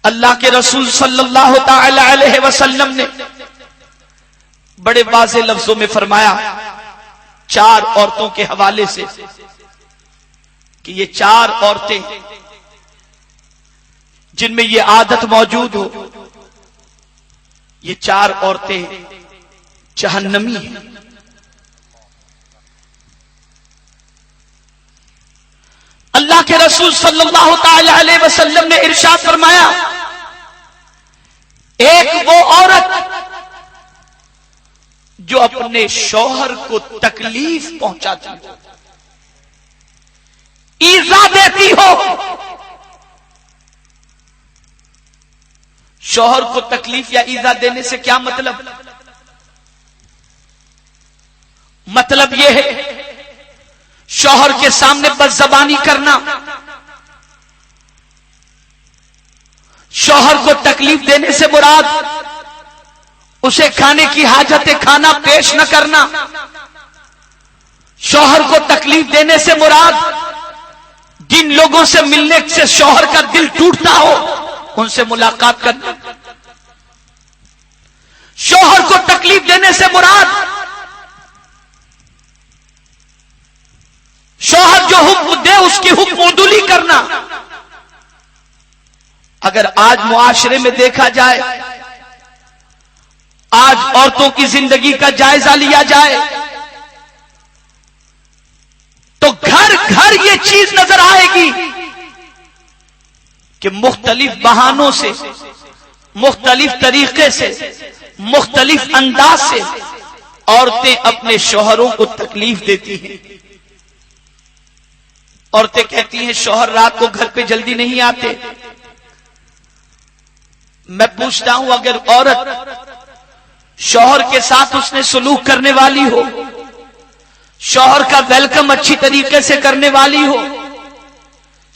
اللہ کے رسول صلی اللہ تعالی علیہ وسلم نے بڑے واضح لفظوں میں فرمایا 4 عورتوں کے حوالے سے کہ یہ 4 عورتیں جن میں یہ عادت موجود ہو، یہ 4 عورتیں جہنمی ہیں۔ اللہ کے رسول صلی اللہ تعالی علیہ وسلم نے ارشاد فرمایا، ایک وہ عورت جو اپنے شوہر کو تکلیف پہنچاتی ہو، ایذا دیتی ہو۔ شوہر کو تکلیف یا ایذا دینے سے کیا مطلب؟ مطلب یہ ہے شوہر کے سامنے بد زبانی کرنا، شوہر کو تکلیف دینے سے مراد اسے کھانے کی حاجت کھانا پیش نہ کرنا، شوہر کو تکلیف دینے سے مراد جن لوگوں سے ملنے سے شوہر کا دل ٹوٹتا ہو ان سے ملاقات کرنا، شوہر کو تکلیف دینے سے مراد شوہر جو حکم دے اس کی حکم عدولی کرنا۔ اگر آج معاشرے میں دیکھا جائے، آج عورتوں کی زندگی کا جائزہ لیا جائے تو گھر گھر یہ چیز نظر آئے گی کہ مختلف بہانوں سے، مختلف طریقے سے، مختلف انداز سے عورتیں اپنے شوہروں کو تکلیف دیتی ہیں۔ عورتیں کہتی ہیں شوہر رات کو گھر پہ جلدی نہیں آتے۔ میں پوچھتا ہوں اگر عورت شوہر کے ساتھ اس نے سلوک کرنے والی ہو، شوہر کا ویلکم اچھی طریقے سے کرنے والی ہو،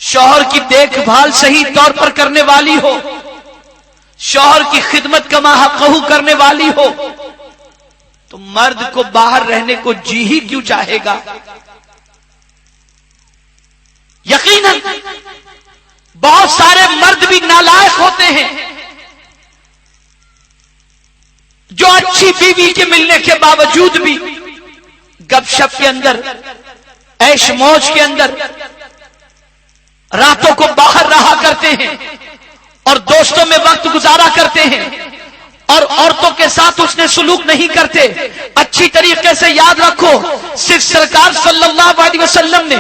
شوہر کی دیکھ بھال صحیح طور پر کرنے والی ہو، شوہر کی خدمت کما حقہ کرنے والی ہو، تو مرد کو باہر رہنے کو جی ہی کیوں چاہے گا؟ یقیناً بہت سارے مرد بھی نالائق ہوتے ہیں جو اچھی بیوی کے ملنے کے باوجود بھی گپ شپ کے اندر، عیش موج کے اندر راتوں کو باہر رہا کرتے ہیں اور دوستوں میں وقت گزارا کرتے ہیں اور عورتوں کے ساتھ اس نے سلوک نہیں کرتے۔ اچھی طریقے سے یاد رکھو، صرف سرکار صلی اللہ علیہ وسلم نے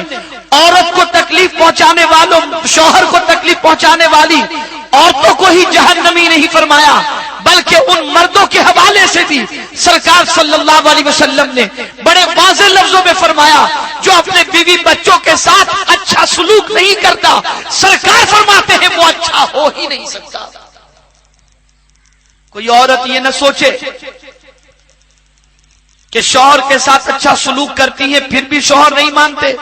عورت کو تکلیف پہنچانے والوں، شوہر کو تکلیف پہنچانے والی عورتوں کو ہی جہنمی نہیں فرمایا، بلکہ ان مردوں کے حوالے سے بھی سرکار صلی اللہ علیہ وسلم نے بڑے واضح لفظوں میں فرمایا جو اپنے بیوی بچوں کے ساتھ اچھا سلوک نہیں کرتا، سرکار فرماتے ہیں وہ اچھا ہو ہی نہیں سکتا۔ کوئی عورت یہ نہ سوچے کہ شوہر کے ساتھ اچھا سلوک کرتی ہے پھر بھی شوہر نہیں مانتے۔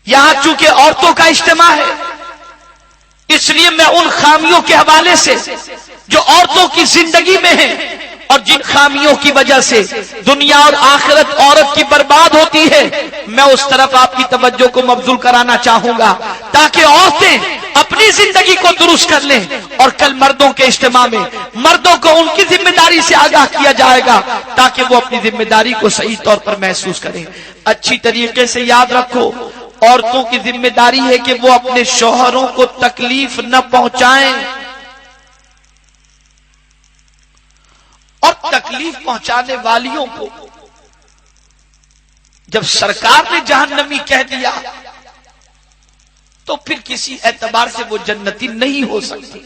یہاں چونکہ عورتوں کا اجتماع ہے اس لیے میں ان خامیوں کے حوالے سے جو عورتوں کی زندگی میں ہیں اور جن خامیوں کی وجہ سے دنیا اور آخرت عورت کی برباد ہوتی ہے، میں اس طرف آپ کی توجہ کو مبذول کرانا چاہوں گا تاکہ عورتیں اپنی زندگی کو درست کر لیں اور کل مردوں کے اجتماع میں مردوں کو ان کی ذمہ داری سے آگاہ کیا جائے گا تاکہ وہ اپنی ذمہ داری کو صحیح طور پر محسوس کریں۔ اچھی طریقے سے یاد رکھو، عورتوں کی ذمہ داری ہے کہ وہ اپنے شوہروں کو تکلیف نہ پہنچائیں، اور تکلیف پہنچانے والیوں کو جب سرکار نے جہنمی کہہ دیا تو پھر کسی اعتبار سے وہ جنتی نہیں ہو سکتی۔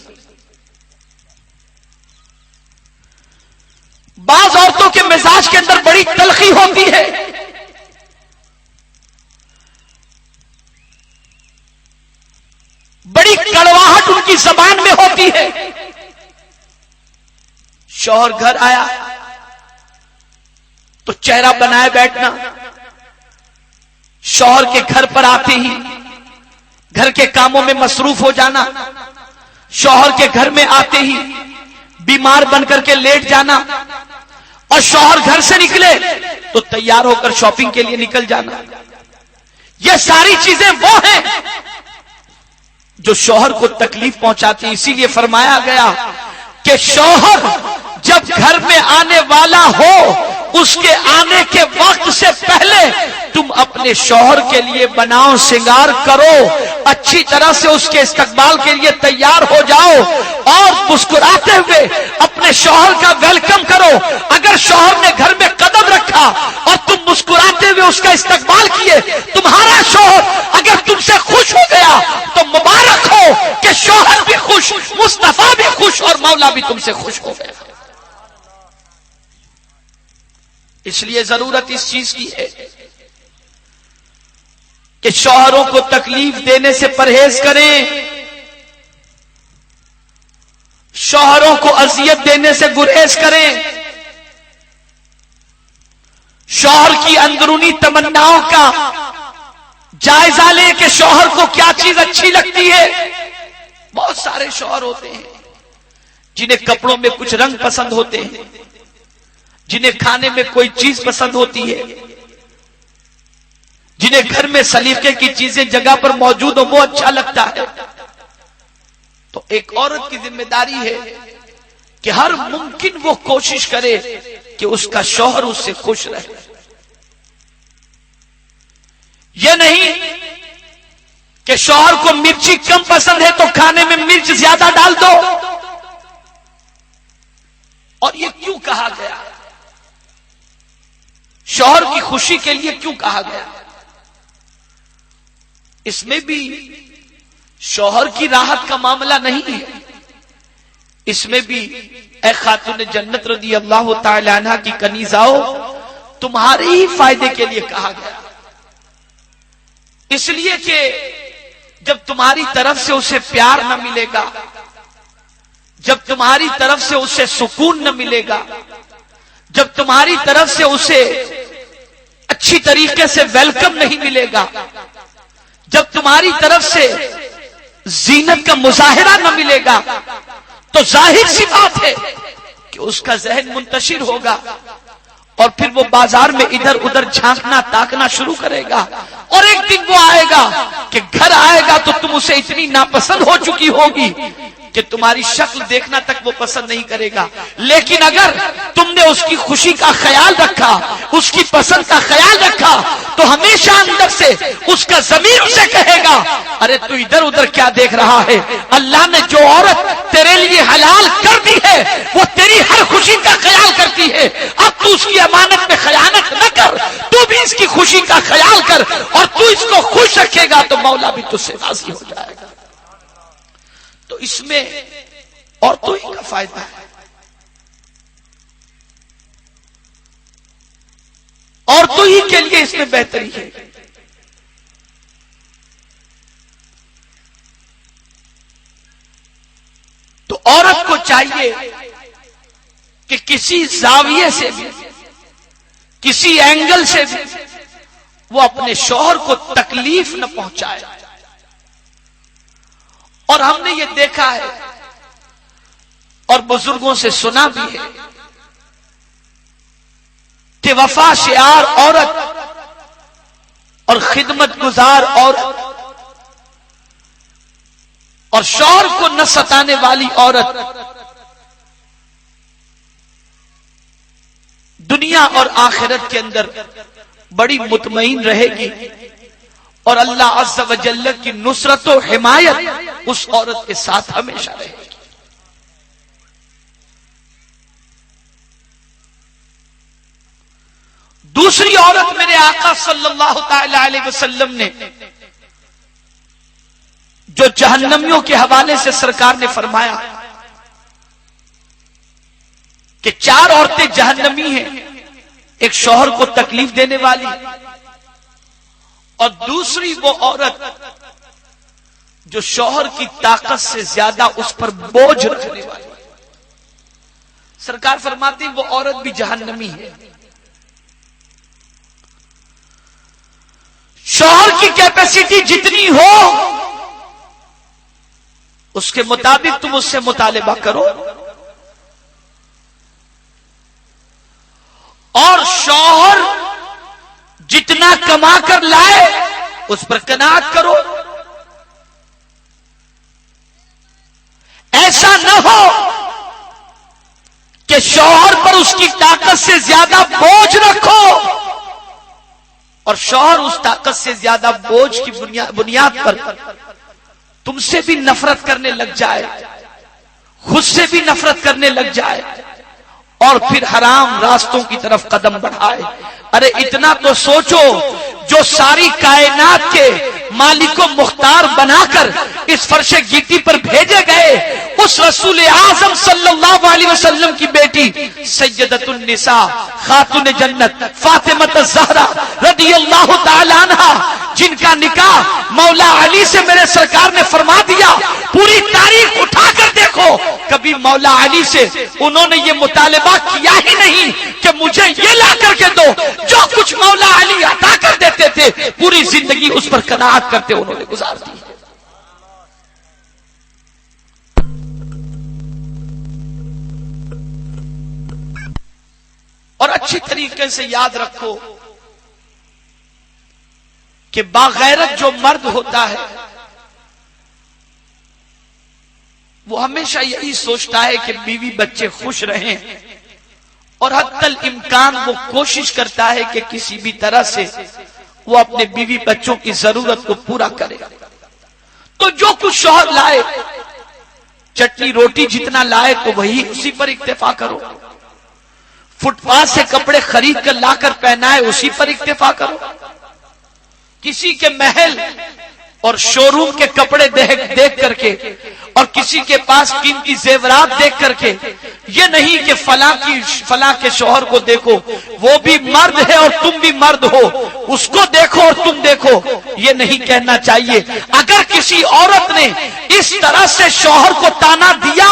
بعض عورتوں کے مزاج کے اندر بڑی تلخی ہوتی ہے، بڑی کڑواہٹ ان کی زبان میں ہوتی ہے۔ شوہر گھر آیا تو چہرہ بنائے بیٹھنا، شوہر کے گھر پر آتے ہی گھر کے کاموں میں مصروف ہو جانا، شوہر کے گھر میں آتے ہی بیمار بن کر کے لیٹ جانا، اور شوہر گھر سے نکلے تو تیار ہو کر شاپنگ کے لیے نکل جانا۔ یہ ساری چیزیں وہ ہیں جو شوہر کو تکلیف پہنچاتی ہے. اسی لیے فرمایا گیا کہ شوہر جب گھر میں آنے والا ہو اس کے آنے کے وقت سے پہلے تم اپنے شوہر کے لیے بناؤ سنگار کرو, اچھی طرح سے اس کے استقبال کے لیے تیار ہو جاؤ اور مسکراتے ہوئے اپنے شوہر کا ویلکم کرو. اگر شوہر نے گھر میں قدم رکھا اور تم مسکراتے ہوئے اس کا استقبال کیے, تمہارا شوہر اگر تم سے خوش ہو گیا تو مبارک ہو کہ شوہر بھی خوش, مصطفیٰ بھی خوش اور مولا بھی تم سے خوش ہو گیا. اس لیے ضرورت اس چیز کی ہے کہ شوہروں کو تکلیف دینے سے پرہیز کریں, شوہروں کو اذیت دینے سے گریز کریں, شوہر کی اندرونی تمناؤں کا جائزہ لیں کہ شوہر کو کیا چیز اچھی لگتی ہے. بہت سارے شوہر ہوتے ہیں جنہیں کپڑوں میں کچھ رنگ پسند ہوتے ہیں, جنہیں کھانے میں کوئی چیز پسند ہوتی ہے, جنہیں گھر میں سلیقے کی چیزیں جگہ پر موجود ہو وہ اچھا لگتا ہے. تو ایک عورت کی ذمہ داری ہے کہ ہر ممکن وہ کوشش کرے کہ اس کا شوہر اس سے خوش رہے. یہ نہیں کہ شوہر کو مرچی کم پسند ہے تو کھانے میں مرچ زیادہ ڈال دو. اور یہ کیوں کہا گیا؟ شوہر کی خوشی کے لیے کیوں کہا گیا؟ اس میں بھی شوہر کی راحت کا معاملہ نہیں ہے, اس میں بھی اے خاتون جنت رضی اللہ تعالی عنہ کی کنیزاؤ تمہارے ہی فائدے کے لیے کہا گیا. اس لیے کہ جب تمہاری طرف سے اسے پیار نہ ملے گا, جب تمہاری طرف سے اسے سکون نہ ملے گا, جب تمہاری طرف سے اسے اچھی طریقے سے ویلکم نہیں ملے گا, جب تمہاری طرف سے زینت کا مظاہرہ نہ ملے گا, تو ظاہر سی بات ہے کہ اس کا ذہن منتشر ہوگا اور پھر وہ بازار میں ادھر ادھر جھانکنا تاکنا شروع کرے گا. اور ایک دن وہ آئے گا کہ گھر آئے گا تو تم اسے اتنی ناپسند ہو چکی ہوگی کہ تمہاری شکل دیکھنا تک وہ پسند نہیں کرے گا. لیکن اگر تم نے اس کی خوشی کا خیال رکھا, اس کی پسند کا خیال رکھا, تو ہمیشہ اندر سے اس کا ضمیر اسے کہے گا ارے تو ادھر ادھر کیا دیکھ رہا ہے, اللہ نے جو عورت تیرے لیے حلال کر دی ہے وہ تیری ہر خوشی کا خیال کرتی ہے. اب تو اس کی امانت میں خیانت نہ کر, تو بھی اس کی خوشی کا خیال کر, اور تو اس کو خوش رکھے گا تو مولا بھی تجھ سے راضی ہو جائے گا. تو اس میں عورتوں ہی کا فائدہ ہے, عورتوں ہی کے لیے اس میں بہتری ہے. تو عورت کو چاہیے کہ کسی زاویے سے بھی, کسی اینگل سے بھی وہ اپنے شوہر کو تکلیف نہ پہنچائے. اور ہم نے یہ دیکھا ہے اور بزرگوں سے سنا بھی ہے کہ وفا شعار عورت اور خدمت گزار عورت اور شوہر کو نہ ستانے والی عورت دنیا اور آخرت کے اندر بڑی مطمئن رہے گی, اور اللہ عز و جل کی نصرت و حمایت اس عورت کے ساتھ ہمیشہ رہے گی. دوسری عورت میرے آقا صلی اللہ تعالی علیہ وسلم نے جو جہنمیوں کے حوالے سے سرکار نے فرمایا کہ 4 عورتیں جہنمی ہیں, ایک شوہر کو تکلیف دینے والی, اور دوسری وہ عورت جو شوہر کی طاقت سے زیادہ اس پر بوجھ رکھنے والی. سرکار فرماتی وہ عورت بھی جہنمی ہے. شوہر کی کیپیسٹی جتنی ہو اس کے مطابق تم اس سے مطالبہ کرو, اور شوہر جتنا کما کر لائے اس پر قناعت کرو. نہ ہو کہ شوہر پر اس کی طاقت سے زیادہ بوجھ رکھو اور شوہر اس طاقت سے زیادہ بوجھ کی بنیاد پر تم سے بھی نفرت کرنے لگ جائے، خود سے بھی نفرت کرنے لگ جائے اور پھر حرام راستوں کی طرف قدم بڑھائے۔ ارے اتنا تو سوچو، جو ساری کائنات کے مالک و مختار بنا کر اس فرش گیتی پر بھیجے گئے، اس رسول اعظم صلی اللہ علیہ وسلم کی بیٹی سیدۃ النساء خاتون جنت فاطمہ الزہرا رضی اللہ تعالی عنہا، جن کا نکاح مولا علی سے میرے سرکار نے فرما دیا، پوری تاریخ اٹھا کر دیکھو، کبھی مولا علی سے انہوں نے یہ مطالبہ کیا ہی نہیں کہ مجھے یہ لا کر کے دو، جو کچھ مولا علی عطا کر دیتے تھے پوری زندگی اس پر قناعت کرتے انہوں نے گزار دی۔ اور اچھی طریقے سے یاد رکھو کہ باغیرت جو مرد ہوتا ہے وہ ہمیشہ یہی سوچتا ہے کہ بیوی بچے خوش رہیں، اور حتی الامکان وہ کوشش کرتا ہے کہ کسی بھی طرح سے وہ اپنے بیوی بچوں کی ضرورت کو پورا کرے۔ تو جو کچھ شوہر لائے، چٹنی روٹی جتنا لائے تو وہی اسی پر اکتفا کرو، فٹ پاتھ سے کپڑے خرید کر لا کر پہنائے اسی پر اکتفا کرو، کسی کے محل اور شو روم کے کپڑے دیکھ کر کے اور کسی کے پاس قیمتی زیورات دیکھ کر کے یہ نہیں کہ فلاں کے شوہر کو دیکھو وہ بھی مرد ہے اور تم بھی مرد ہو، اس کو دیکھو اور تم دیکھو، یہ نہیں کہنا چاہیے۔ اگر کسی عورت نے اس طرح سے شوہر کو تانا دیا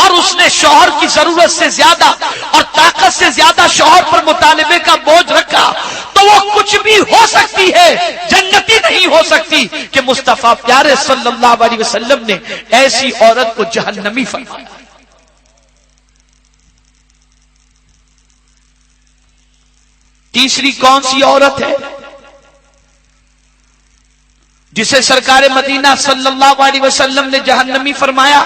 اور اس نے شوہر کی ضرورت سے زیادہ اور طاقت سے زیادہ شوہر پر مطالبے کا بوجھ رکھا تو وہ کچھ بھی ہو سکتی ہے، جنتی نہیں ہو سکتی کہ مصطفیٰ پیارے صلی اللہ علیہ وسلم نے ایسی عورت کو جہنمی فرمایا۔ تیسری کون سی عورت ہے جسے سرکار مدینہ صلی اللہ علیہ وسلم نے جہنمی فرمایا؟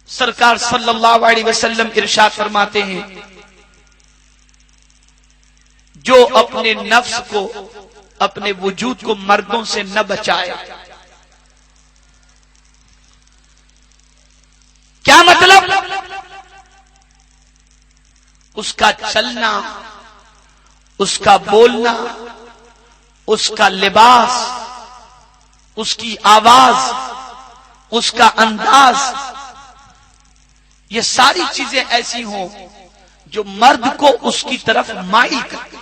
سرکار صلی اللہ علیہ وسلم ارشاد فرماتے ہیں، جو اپنے نفس کو، اپنے وجود کو مردوں سے نہ بچائے۔ کیا مطلب؟ اس کا چلنا، اس کا بولنا، اس کا لباس، اس کی آواز، اس کا انداز، یہ ساری چیزیں ایسی ہوں جو مرد کو اس کی طرف مائل کرتی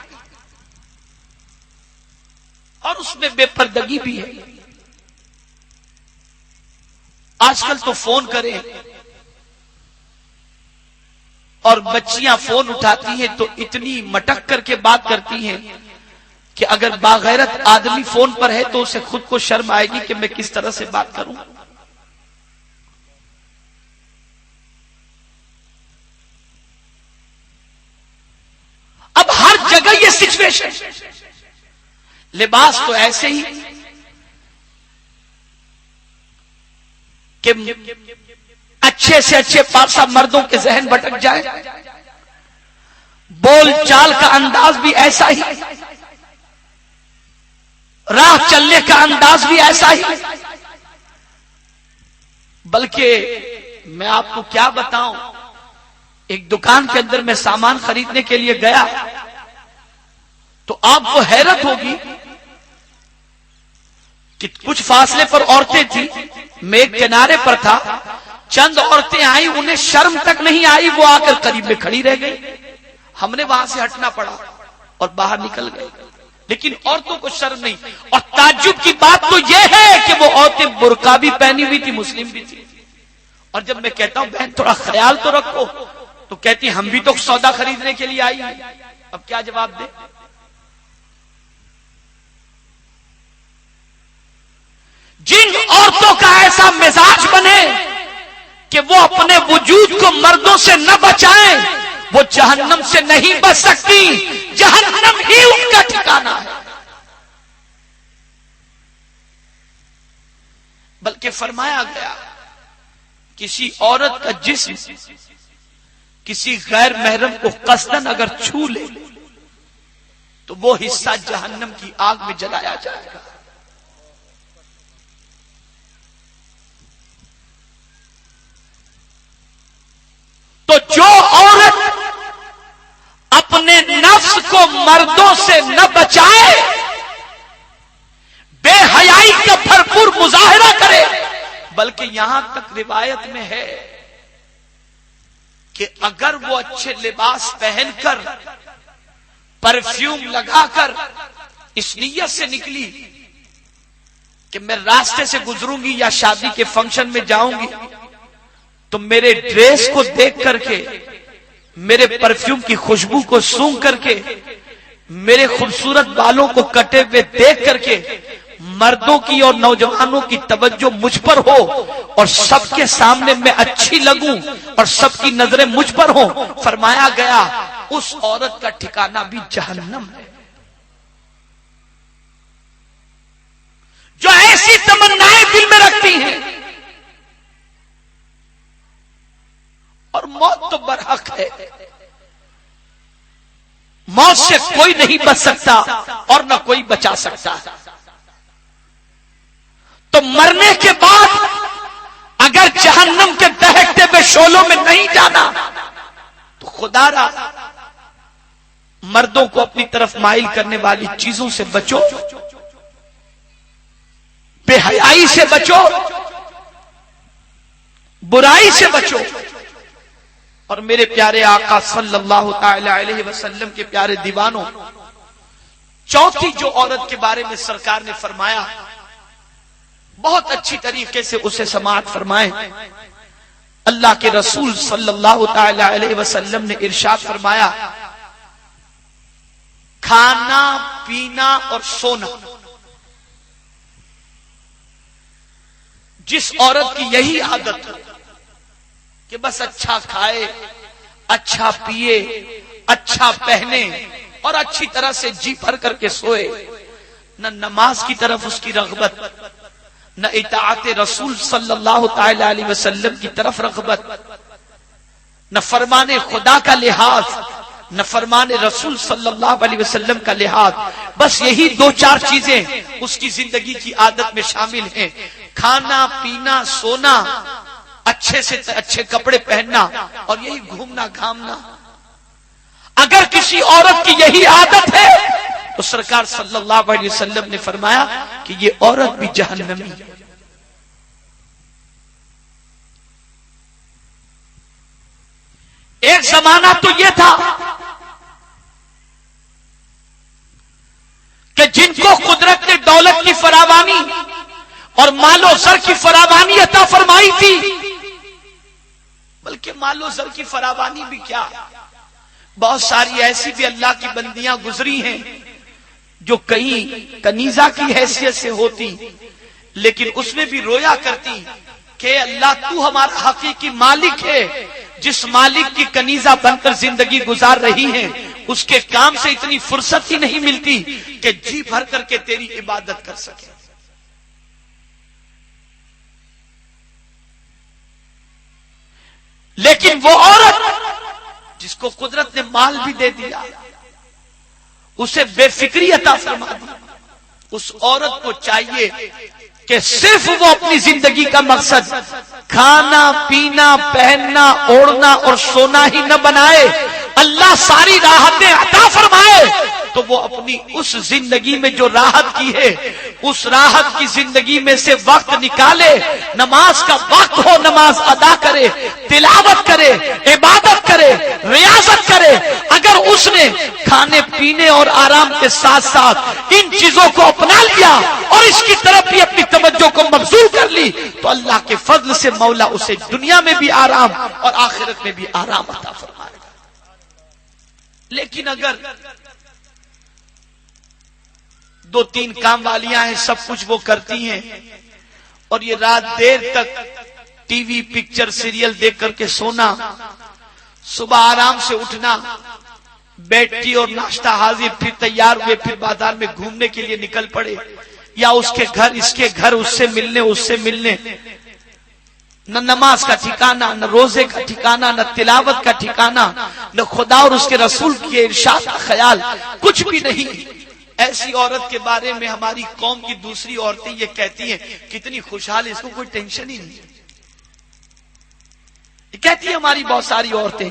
اور اس میں بے پردگی بھی ہے۔ آج کل تو فون کریں اور بچیاں فون اٹھاتی ہیں تو اتنی مٹک کر کے بات کرتی ہیں کہ اگر باغیرت آدمی فون پر ہے تو اسے خود کو شرم آئے گی کہ میں کس طرح سے بات کروں۔ اب ہر جگہ یہ سچویشن، لباس تو ایسے ہی کہ اچھے سے اچھے پارسا مردوں کے ذہن بھٹک جائے، بول چال کا انداز بھی ایسا ہی، راہ چلنے کا انداز بھی ایسا ہی۔ بلکہ میں آپ کو کیا بتاؤں، ایک دکان کے اندر میں سامان خریدنے کے لیے گیا تو آپ کو حیرت ہوگی کہ کچھ فاصلے پر عورتیں تھیں، میں ایک کنارے پر تھا، چند عورتیں آئیں، انہیں شرم تک نہیں آئی، وہ آ کر قریب میں کھڑی رہ گئی، ہم نے وہاں سے ہٹنا پڑا اور باہر نکل گئے، لیکن عورتوں کو شرم نہیں۔ اور تعجب کی بات تو یہ ہے کہ وہ عورتیں برقع بھی پہنی ہوئی تھی، مسلم بھی تھی، اور جب میں کہتا ہوں بہن تھوڑا خیال تو رکھو تو کہتی ہم بھی تو سودا خریدنے کے لیے آئی ہیں۔ اب کیا جواب دے؟ جن عورتوں کا ایسا مزاج بنے کہ وہ اپنے وجود کو مردوں سے نہ بچائیں، وہ جہنم سے نہیں بچ سکتی، جہنم ہی ان کا ٹھکانہ ہے۔ بلکہ فرمایا گیا کسی عورت کا جسم کسی غیر محرم کو قصدن اگر چھو لے تو وہ حصہ جہنم کی آگ میں جلایا جائے گا. تو جو عورت اپنے نفس کو مردوں سے نہ بچائے، بے حیائی کا بھرپور مظاہرہ کرے، بلکہ یہاں تک روایت میں ہے کہ اگر وہ اچھے لباس پہن کر پرفیوم لگا کر اس نیت سے نکلی کہ میں راستے سے گزروں گی یا شادی کے فنکشن میں جاؤں گی تو میرے ڈریس کو دیکھ کر کے، میرے پرفیوم کی خوشبو کو سونگھ کر کے، میرے خوبصورت بالوں کو کٹے ہوئے دیکھ کر کے مردوں کی اور نوجوانوں کی توجہ مجھ پر ہو اور سب کے سامنے میں اچھی لگوں اور سب کی نظریں مجھ پر ہوں، فرمایا گیا اس عورت کا ٹھکانہ بھی جہنم ہے. جو ایسی تمنائیں دل میں رکھتی ہیں، اور موت تو برحق ہے، موت سے کوئی نہیں بچ سکتا اور نہ کوئی بچا سکتا. تو مرنے کے بعد اگر جہنم کے دہکتے ہوئے شعلوں میں نہیں جانا تو خدا را مردوں کو اپنی طرف مائل کرنے والی چیزوں سے بچو، بے حیائی سے بچو، برائی سے بچو. اور میرے پیارے آقا صلی اللہ تعالی علیہ وسلم کے پیارے دیوانوں، چوتھی جو عورت کے بارے میں سرکار نے فرمایا، بہت اچھی طریقے سے اسے سماعت فرمائیں. اللہ کے رسول صلی اللہ تعالی علیہ وسلم نے ارشاد فرمایا، کھانا پینا اور سونا. جس عورت کی یہی عادت ہو کہ بس اچھا کھائے، اچھا پیے، اچھا پہنے اور اچھی طرح سے جی بھر کر کے سوئے، نہ نماز کی طرف اس کی رغبت، نہ اطاعت رسول صلی اللہ تعالی علیہ وسلم کی طرف رغبت، نہ فرمان خدا کا لحاظ، نہ فرمان رسول صلی اللہ علیہ وسلم کا لحاظ، بس یہی دو چار چیزیں اس کی زندگی کی عادت میں شامل ہیں، کھانا پینا سونا، اچھے سے اچھے کپڑے پہننا اور یہی گھومنا گھامنا. اگر کسی عورت کی یہی عادت ہے تو سرکار صلی اللہ علیہ وسلم نے فرمایا کہ یہ عورت بھی جہنمی ہے. ایک زمانہ تو یہ تھا کہ جن کو قدرت نے دولت کی فراوانی اور مال و زر کی فراوانی عطا فرمائی تھی، بلکہ مال و زر کی فراوانی بھی کیا، بہت ساری ایسی بھی اللہ کی بندیاں گزری ہیں جو کہیں کنیزہ کی حیثیت سے ہوتی، لیکن اس میں بھی رویا کرتی کہ اللہ تو ہمارا حقیقی مالک ہے. جس مالک کی کنیزہ بن کر زندگی گزار رہی ہیں اس کے کام سے اتنی فرصت ہی نہیں ملتی کہ جی بھر کر کے تیری عبادت کر سکے. لیکن وہ عورت جس کو قدرت نے مال بھی دے دیا، اسے بے فکری عطا فرما دی، اس عورت کو چاہیے کہ صرف وہ اپنی زندگی کا مقصد کھانا پینا پہننا اوڑھنا اور سونا ہی نہ بنائے، اللہ ساری راحتیں عطا فرمائے تو وہ اپنی اس زندگی میں جو راحت کی ہے اس راحت کی زندگی میں سے وقت نکالے، نماز کا وقت ہو نماز ادا کرے، تلاوت کرے، عبادت کرے، ریاضت کرے. اگر اس نے کھانے پینے اور آرام کے ساتھ ساتھ ان چیزوں کو اپنا لیا اور اس کی طرف بھی اپنی توجہ کو مبذول کر لی تو اللہ کے فضل سے مولا اسے دنیا میں بھی آرام اور آخرت میں بھی آرام عطا فرمائے گا. لیکن اگر دو تین کام والیاں ہیں، سب کچھ وہ کرتی ہیں اور یہ رات دیر تک ٹی وی پکچر سیریل دیکھ کر کے سونا، صبح آرام سے اٹھنا، بیٹھی اور ناشتہ حاضر، پھر تیار ہوئے پھر بازار میں گھومنے کے لیے نکل پڑے، یا اس کے گھر اس کے گھر، اس سے ملنے نہ نماز کا ٹھکانہ، نہ روزے کا ٹھکانہ، نہ تلاوت کا ٹھکانہ، نہ خدا اور اس کے رسول کے ارشاد کا خیال، کچھ بھی نہیں۔ ایسی عورت کے بارے میں ہماری قوم کی دوسری عورتیں یہ کہتی ہیں کتنی خوشحال، اس کو کوئی ٹینشن ہی نہیں۔ یہ کہتی ہیں ہماری بہت ساری عورتیں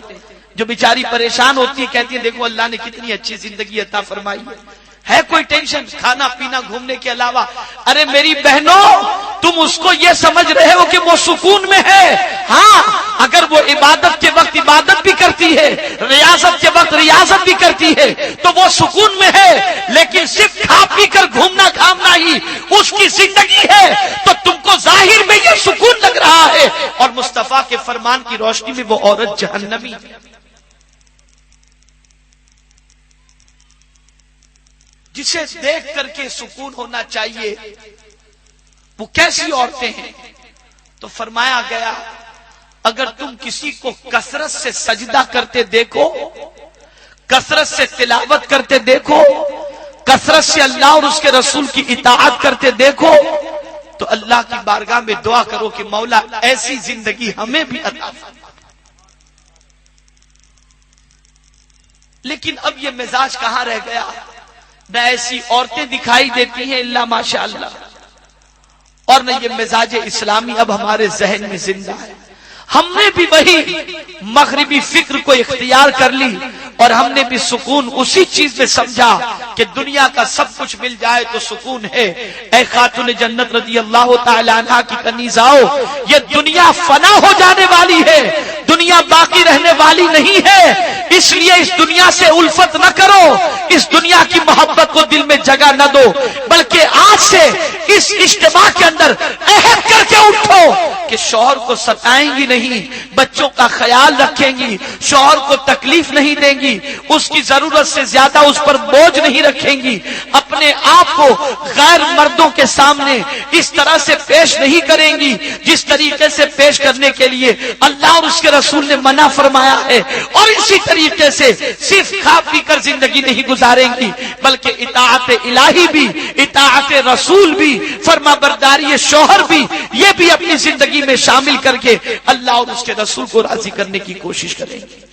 جو بیچاری پریشان ہوتی ہیں، کہتی ہیں دیکھو اللہ نے کتنی اچھی زندگی عطا فرمائی ہے کوئی ٹینشن کھانا پینا گھومنے کے علاوہ؟ ارے میری بہنوں، تم اس کو یہ سمجھ رہے ہو کہ وہ سکون میں ہے؟ ہاں، اگر وہ عبادت کے وقت عبادت بھی کرتی ہے، ریاضت کے وقت ریاضت بھی کرتی ہے تو وہ سکون میں ہے، لیکن صرف کھا پی کر گھومنا گھامنا ہی اس کی زندگی ہے تو تم کو ظاہر میں یہ سکون لگ رہا ہے، اور مصطفیٰ کے فرمان کی روشنی میں وہ عورت جہنمی ہے۔ جسے دیکھ کر کے سکون ہونا چاہیے، وہ کیسی عورتیں ہیں؟ تو فرمایا گیا اگر تم کسی کو کثرت سے سجدہ کرتے دیکھو، کثرت سے تلاوت کرتے دیکھو، کثرت سے اللہ اور اس کے رسول کی اطاعت کرتے دیکھو تو اللہ کی بارگاہ میں دعا کرو کہ مولا ایسی زندگی ہمیں بھی عطا فرما۔ لیکن اب یہ مزاج کہاں رہ گیا؟ نہ ایسی عورتیں دکھائی دیتی ہیں الا ماشاءاللہ، اور نہ یہ مزاج اسلامی اب ہمارے ذہن میں زندہ ہے۔ ہم نے بھی وہی مغربی فکر کو اختیار کر لی اور ہم نے بھی سکون اسی چیز میں سمجھا کہ دنیا کا سب کچھ مل جائے تو سکون ہے۔ اے خاتون جنت رضی اللہ تعالی عنہا کی کنیزاؤ، یہ دنیا فنا ہو جانے والی ہے، دنیا باقی رہنے والی نہیں ہے، اس لیے اس دنیا سے الفت نہ کرو، اس دنیا کی محبت کو دل میں جگہ نہ دو، بلکہ آج سے اس اجتماع کے اندر عہد کر کے اٹھو کہ شوہر کو ستائیں گی نہیں، بچوں کا خیال رکھیں گی، شوہر کو تکلیف نہیں دیں گی، اس کی ضرورت سے زیادہ اس پر بوجھ نہیں رکھیں گی، اپنے آپ کو غیر مردوں کے سامنے اس طرح سے پیش نہیں کریں گی جس طریقے سے پیش کرنے کے لیے اللہ اور اس کے رسول نے منع فرمایا ہے، اور اسی طریقے سے صرف کھا پی کر زندگی نہیں گزاریں گی بلکہ اطاعت الہی بھی، اطاعت رسول بھی، فرما برداری شوہر بھی، یہ بھی اپنی زندگی میں شامل کر کے اللہ اور اس کے رسول کو راضی کرنے کی کوشش کریں گے۔